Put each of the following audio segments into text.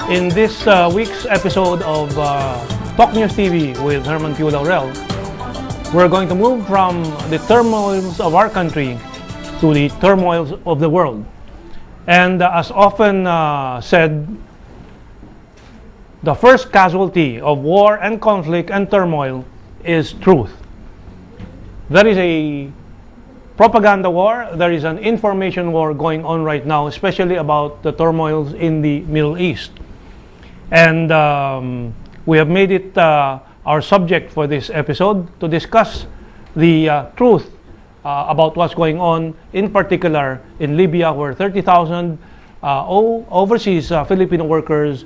In this week's episode of Talk News TV with Herman Q. Laurel, we're going to move from the turmoils of our country to the turmoils of the world. And as often said, the first casualty of war and conflict and turmoil is truth. There is a propaganda war, there is an information war going on right now, especially about the turmoils in the Middle East. And we have made it our subject for this episode to discuss the truth about what's going on, in particular in Libya, where 30,000 overseas Filipino workers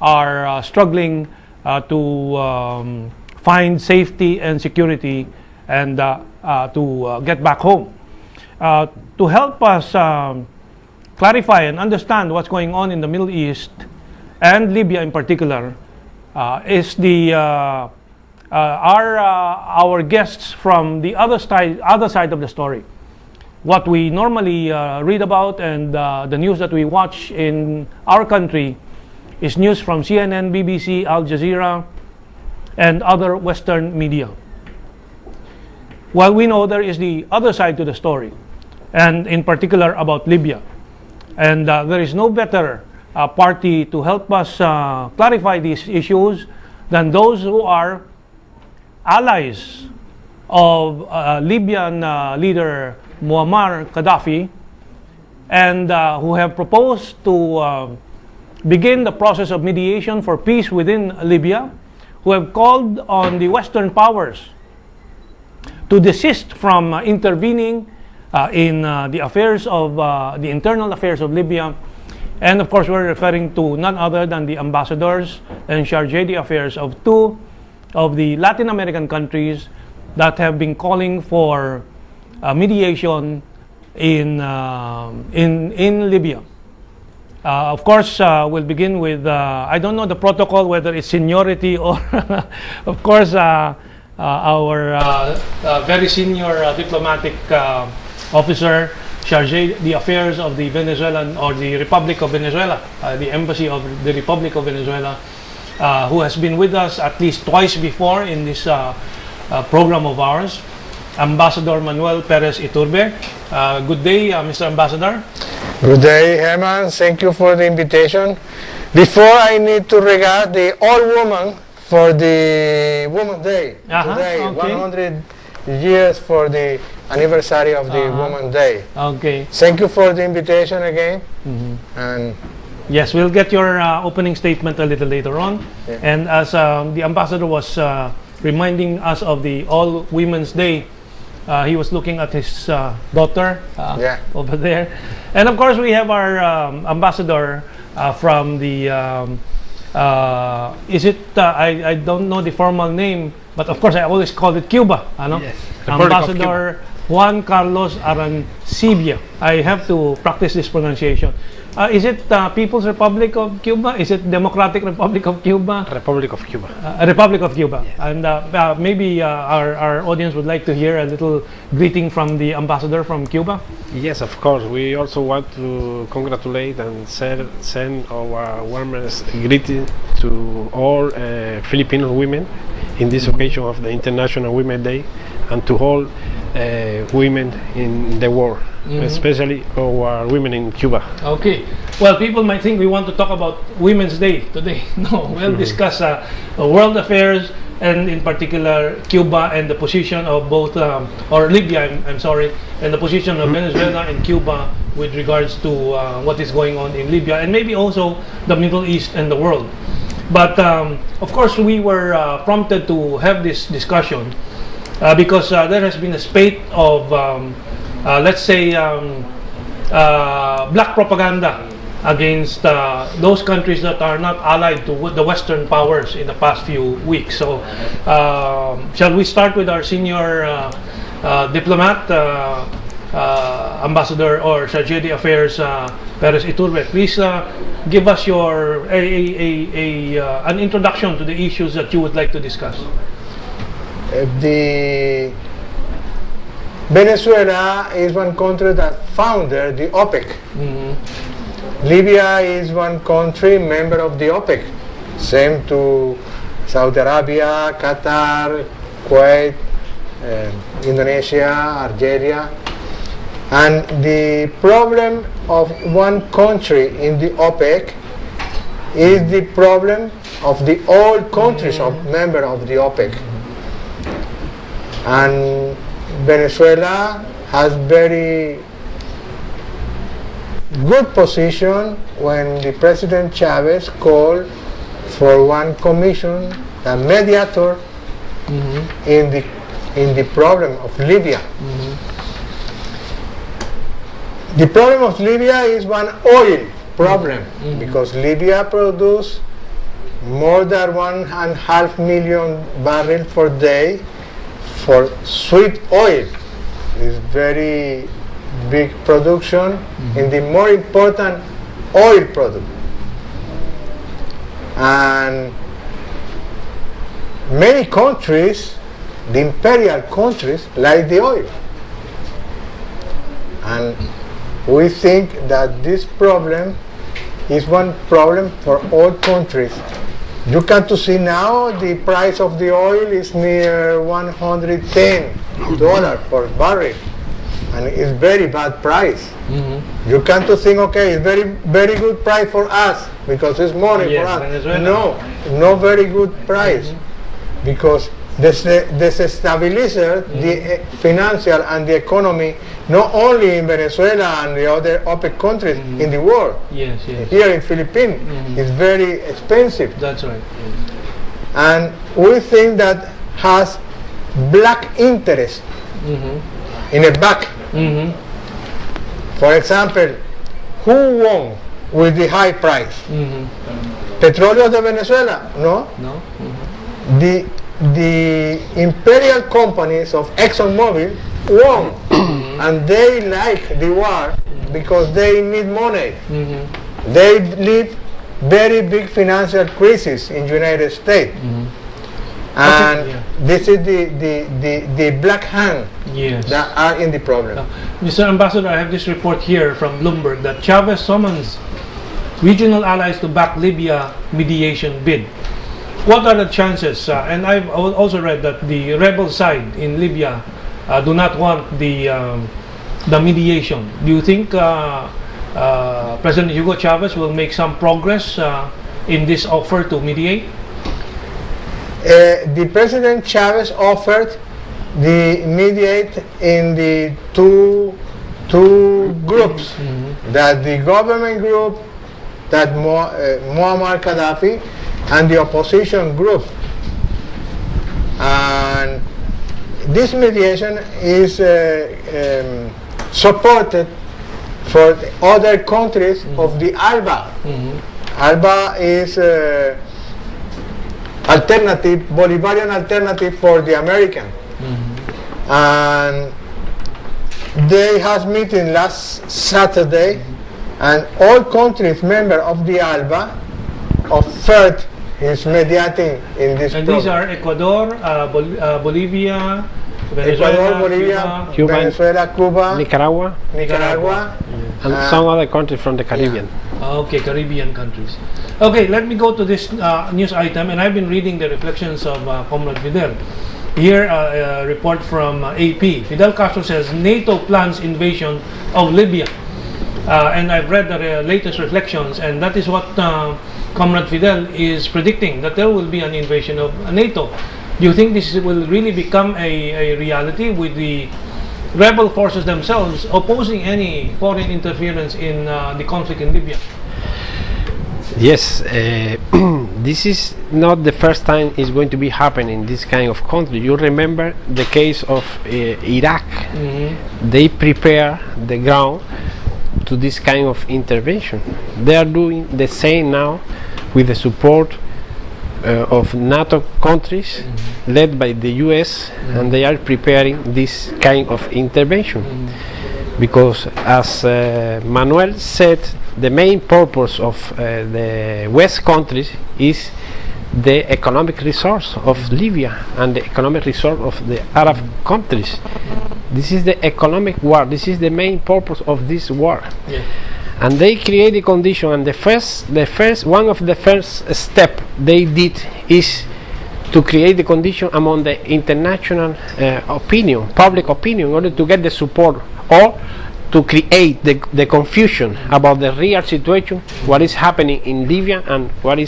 are struggling to find safety and security and to get back home. To help us clarify and understand what's going on in the Middle East and Libya in particular, is our guests from the other side of the story. What we normally read about and the news that we watch in our country is news from CNN, BBC, Al Jazeera, and other Western media. Well, we know there is the other side to the story, and in particular about Libya. And there is no better party to help us clarify these issues than those who are allies of Libyan leader Muammar Gaddafi, and who have proposed to begin the process of mediation for peace within Libya, who have called on the Western powers to desist from intervening in the affairs of the internal affairs of Libya. And of course, we're referring to none other than the ambassadors and charge d'affaires of two of the Latin American countries that have been calling for mediation in Libya. Of course, we'll begin with, I don't know the protocol, whether it's seniority or, of course, our very senior diplomatic officer, chargé d'affaires of the Venezuelan or the Republic of Venezuela, the Embassy of the Republic of Venezuela, who has been with us at least twice before in this program of ours, Ambassador Manuel Perez Iturbe. Good day, Mr. Ambassador. Good day, Herman. Thank you for the invitation. Before, I need to regard the all woman for the Women's Day today, okay. 100 years for the anniversary of the Women's Day. Okay. Thank you for the invitation again. And yes, we'll get your opening statement a little later on. Yeah. And as the ambassador was reminding us of the All Women's Day, he was looking at his daughter over there. And of course, we have our ambassador from the, I don't know the formal name, but of course I always call it Cuba. Yes. Ambassador Juan Carlos Arancibia. I have to practice this pronunciation. Is it People's Republic of Cuba? Is it Democratic Republic of Cuba? Republic of Cuba. Republic of Cuba. Yes. And maybe our audience would like to hear a little greeting from the ambassador from Cuba. Yes, of course. We also want to congratulate and send our warmest greeting to all Filipino women in this occasion of the International Women's Day, and to all women in the world, especially our women in Cuba. Okay. Well, people might think we want to talk about Women's Day today. No, we'll discuss world affairs, and in particular Cuba and the position of both, or Libya, I'm sorry, and the position of Venezuela and Cuba with regards to what is going on in Libya, and maybe also the Middle East and the world. But of course, we were prompted to have this discussion because there has been a spate of, let's say, black propaganda against those countries that are not allied to the Western powers in the past few weeks. So, shall we start with our senior diplomat, Ambassador or Chargé d'Affaires Perez Iturbe? Please give us your an introduction to the issues that you would like to discuss. The Venezuela is one country that founded the OPEC. Libya is one country member of the OPEC, same to Saudi Arabia, Qatar, Kuwait, Indonesia, Algeria. And the problem of one country in the OPEC is the problem of the all countries of member of the OPEC. And Venezuela has very good position when the President Chavez called for one commission, a mediator in the problem of Libya. The problem of Libya is one oil problem because Libya produces more than 1.5 million barrels per day for sweet oil. It's very big production in the more important oil product. And many countries, the imperial countries, like the oil. And we think that this problem is one problem for all countries. You can to see now the price of the oil is near $110 per barrel, and it's very bad price. You can to think, okay, it's very good price for us because it's money for us. Venezuela. No very good price because desestabilizer the financial and the economy not only in Venezuela and the other OPEC countries in the world. Here in Philippines, it's very expensive. That's right. And we think that has black interest in the back. For example, who won with the high price? Petróleos de Venezuela? No. The imperial companies of ExxonMobil won, and they like the war because they need money. They need very big financial crisis in the United States, and this is the black hand that are in the problem. Mr. Ambassador, I have this report here from Bloomberg that Chavez summons regional allies to back Libya mediation bid. What are the chances? And I've also read that the rebel side in Libya do not want the mediation. Do you think President Hugo Chavez will make some progress in this offer to mediate? The President Chavez offered the mediate in the two groups, that the government group, that Muammar Gaddafi, and the opposition group. And this mediation is supported for the other countries of the ALBA. ALBA is alternative, Bolivarian alternative for the American. And they had meeting last Saturday, and all countries member of the ALBA offered his mediating in this and problem. These are Ecuador, Bolivia, Venezuela, Cuba, Venezuela, Cuba, Nicaragua, and some other countries from the Caribbean. Okay, Caribbean countries. Okay, let me go to this news item, and I've been reading the reflections of Comrade Fidel. Here, a report from AP. Fidel Castro says NATO plans invasion of Libya. And I've read the latest reflections, and that is what Comrade Fidel is predicting, that there will be an invasion of NATO. Do you think this will really become a reality with the rebel forces themselves opposing any foreign interference in the conflict in Libya? Yes, this is not the first time it's going to be happening in this kind of country. You remember the case of Iraq. They prepare the ground to this kind of intervention. They are doing the same now with the support of NATO countries led by the US, and they are preparing this kind of intervention because, as Manuel said, the main purpose of the West countries is the economic resource of Libya and the economic resource of the Arab countries. This is the economic war. This is the main purpose of this war. and they create a condition, and one of the first step they did is to create the condition among the international public opinion, in order to get the support, or to create the confusion about the real situation, what is happening in Libya and what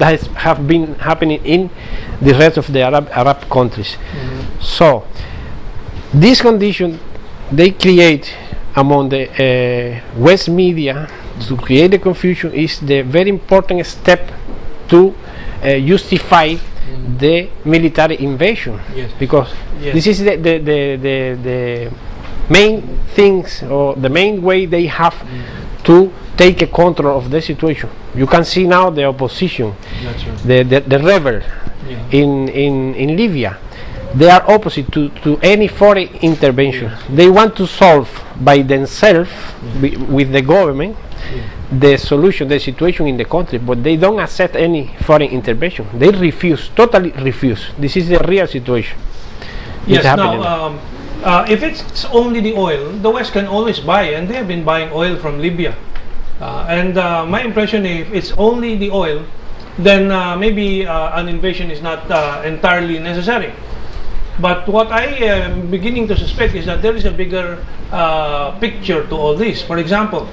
have been happening in the rest of the Arab countries. So this condition they create among the West media to create the confusion is the very important step to justify the military invasion. Yes. Because this is the main things, or the main way they have to take a control of the situation. You can see now the opposition, the rebel in Libya. They are opposite to any foreign intervention. They want to solve by themselves, with the government, the solution, the situation in the country, but they don't accept any foreign intervention. They refuse, totally refuse. This is the real situation. Yes, now, if it's only the oil, the West can always buy, and they have been buying oil from Libya. And my impression, if it's only the oil, then maybe an invasion is not entirely necessary. But what I am beginning to suspect is that there is a bigger picture to all this. For example,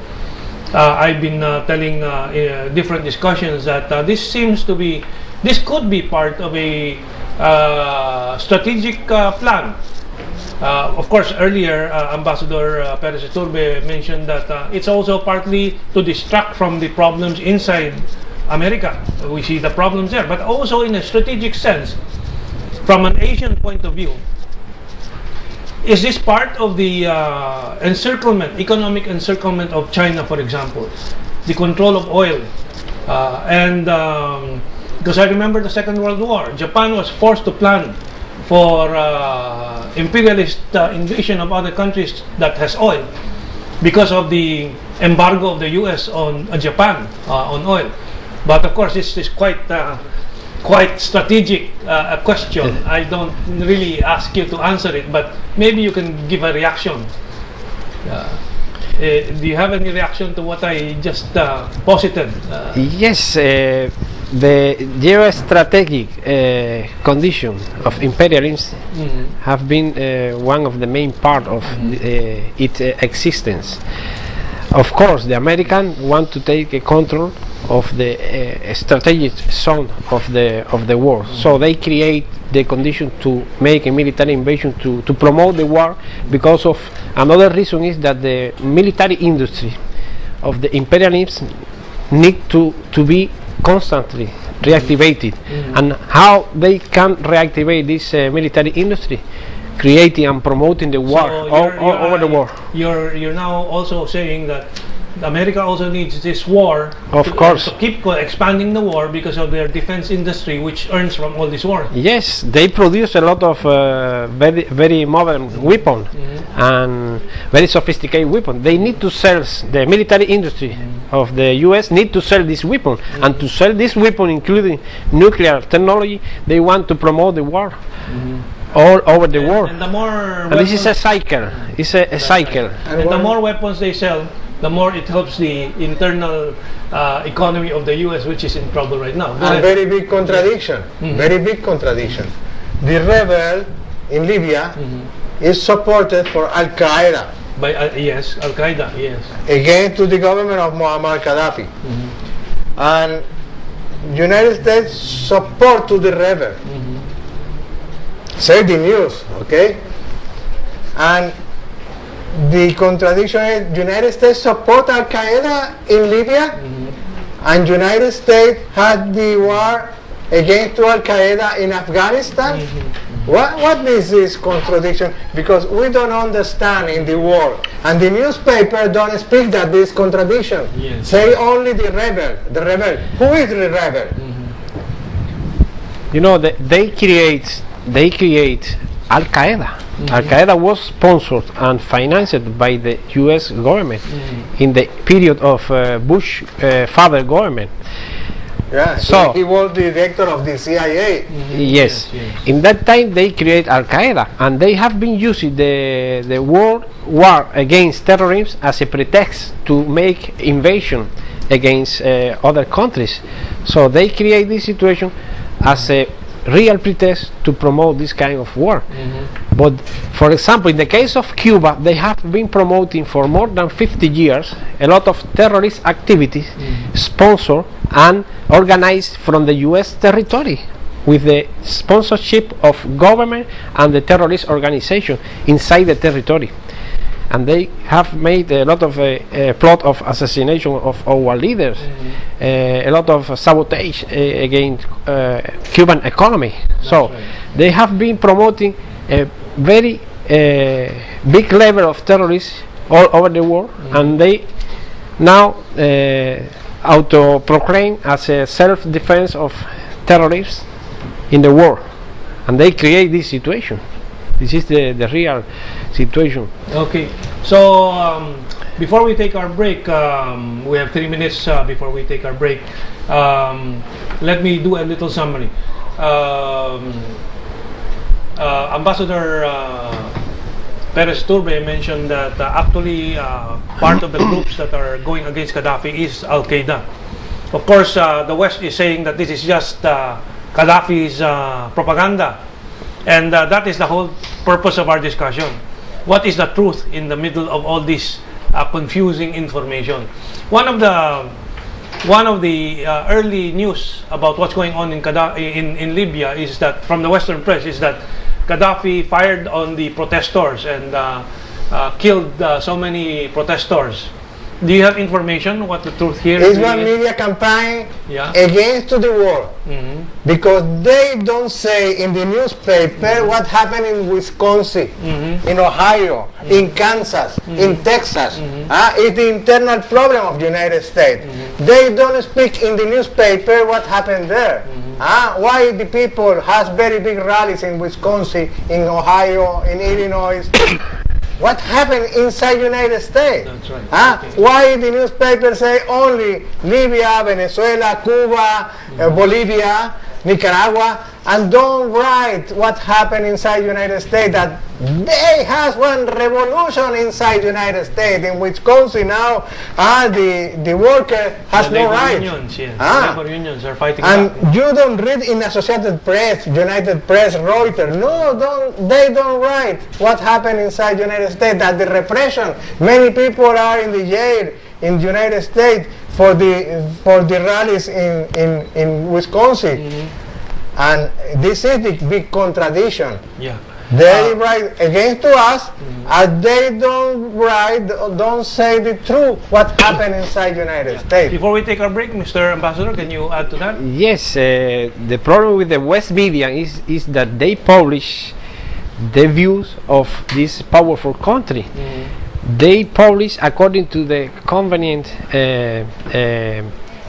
I've been telling different discussions that this could be part of a strategic plan. Of course, earlier Ambassador Perez Iturbe mentioned that it's also partly to distract from the problems inside America. We see the problems there, but also in a strategic sense, from an Asian point of view. Is this part of the encirclement, economic encirclement of China, for example, the control of oil? Because I remember the Second World War, Japan was forced to plan for imperialist invasion of other countries that has oil, because of the embargo of the US on Japan on oil. But of course, this is quite strategic question. I don't really ask you to answer it, but maybe you can give a reaction. Do you have any reaction to what I just posited? Yes, the geostrategic condition of imperialism have been one of the main part of its existence. Of course, the Americans want to take a control of the strategic zone of the war, so they create the condition to make a military invasion to promote the war, because of another reason is that the military industry of the imperialism need to be constantly reactivated. And how they can reactivate this military industry? Creating and promoting the war, So over the war. You're now also saying that America also needs this war, Of course. to keep expanding the war, because of their defense industry, which earns from all this war. Yes, they produce a lot of very modern weapons and very sophisticated weapons. They need to sell, the military industry of the US need to sell this weapon, and to sell this weapon, including nuclear technology, they want to promote the war all over the world. And the more And this is a cycle. It's a cycle. And the more weapons they sell, the more it helps the internal economy of the US, which is in trouble right now. A very big contradiction. Very big contradiction. The rebel in Libya is supported for Al Qaeda. By yes, Al Qaeda, yes. Against to the government of Muammar Gaddafi. And United States support to the rebel. Say the news, okay? And the contradiction is United States support Al Qaeda in Libya, and United States had the war against Al Qaeda in Afghanistan. What is this contradiction? Because we don't understand in the world, and the newspaper don't speak that this contradiction. Yes. Say only the rebel. The rebel. Who is the rebel? You know, they create Al Qaeda. Al Qaeda was sponsored and financed by the US government in the period of Bush father government. Yeah, So he was the director of the CIA. yes. In that time they create Al Qaeda, and they have been using the world war against terrorism as a pretext to make invasion against other countries. So they create this situation as a real pretext to promote this kind of war. But for example, in the case of Cuba, they have been promoting for more than 50 years a lot of terrorist activities sponsored and organized from the US territory, with the sponsorship of government and the terrorist organization inside the territory. And they have made a lot of plot of assassination of our leaders, a lot of sabotage against Cuban economy. So they have been promoting a very big level of terrorists all over the world, and they now auto-proclaim as a self-defense of terrorists in the world, and they create this situation. This is the real situation. Okay, so before we take our break, we have 3 minutes before we take our break. Let me do a little summary. Ambassador Perez Turbe mentioned that actually part of the groups that are going against Gaddafi is Al Qaeda. Of course, the West is saying that this is just Gaddafi's propaganda. And that is the whole purpose of our discussion. What is the truth in the middle of all this confusing information? One of the early news about what's going on in Libya is that, from the Western press, is that Gaddafi fired on the protesters and killed so many protesters. Do you have information what the truth here is? It's one media campaign against the war, because they don't say in the newspaper what happened in Wisconsin, in Ohio, in Kansas, in Texas. It's the internal problem of the United States. They don't speak in the newspaper what happened there. Why the people has very big rallies in Wisconsin, in Ohio, in Illinois. What happened inside United States? That's right. Okay. Why the newspapers say only Libya, Venezuela, Cuba, Bolivia, Nicaragua, and don't write what happened inside United States, that they has one revolution inside United States. In Wisconsin now, the worker has no right. Unions, yes. Labor unions are fighting and back. you don't read in Associated Press, United Press, Reuters. No, they don't write what happened inside United States, that the repression, many people are in the jail in the United States for the rallies in Wisconsin. And this is the big contradiction. Yeah. They write against to us, and they don't say the truth what happened inside United States. Before we take our break, Mr. Ambassador, can you add to that? Yes, the problem with the West media is that they publish the views of this powerful country. They publish according to the convenient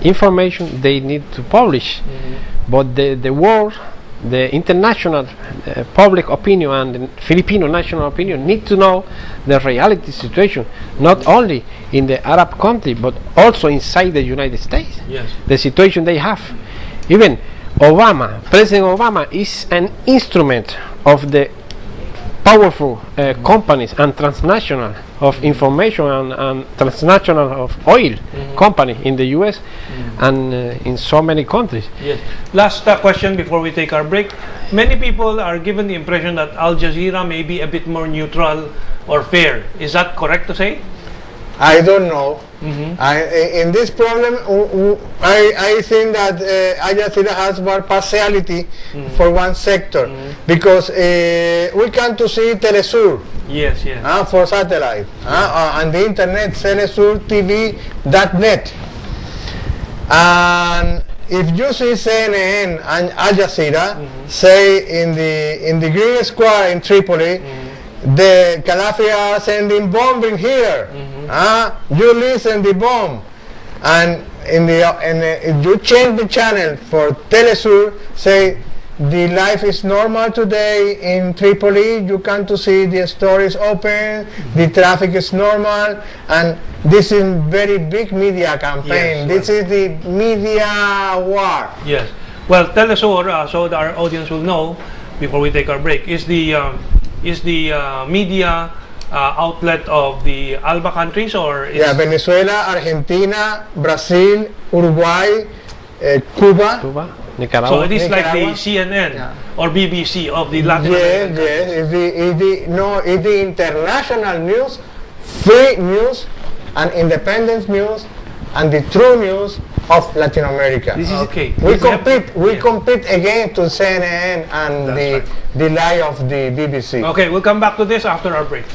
information they need to publish. But the world, the international public opinion and the Filipino national opinion need to know the reality situation, not only in the Arab country but also inside the United States. Yes. The situation they have. Even President Obama is an instrument of the powerful companies and transnational of information and transnational of oil company in the US and in so many countries. Yes. Last question before we take our break. Many people are given the impression that Al Jazeera may be a bit more neutral or fair. Is that correct to say? I don't know. In this problem, I think that Al Jazeera has more partiality for one sector, because we come to see Telesur. Yes, yes. For satellite, and the internet, Telesur TV.net. And if you see CNN and Al Jazeera, say in the Green Square in Tripoli, the Gaddafi are sending bombing here. You listen the bomb, and if you change the channel for Telesur, say the life is normal today in Tripoli. You come to see the stores open, the traffic is normal, and this is very big media campaign. Yes, this is the media war. Yes. Well, Telesur, so that our audience will know before we take our break, is the media outlet of the ALBA countries, or is Venezuela, Argentina, Brazil, Uruguay, Cuba. Cuba, Nicaragua. So it is like the Nicaragua. CNN or BBC of the Latin American countries. Yes. It's the international news, free news, and independent news, and the true news of Latin America. This is okay. We compete against to CNN and the lie of the BBC. Okay, we'll come back to this after our break.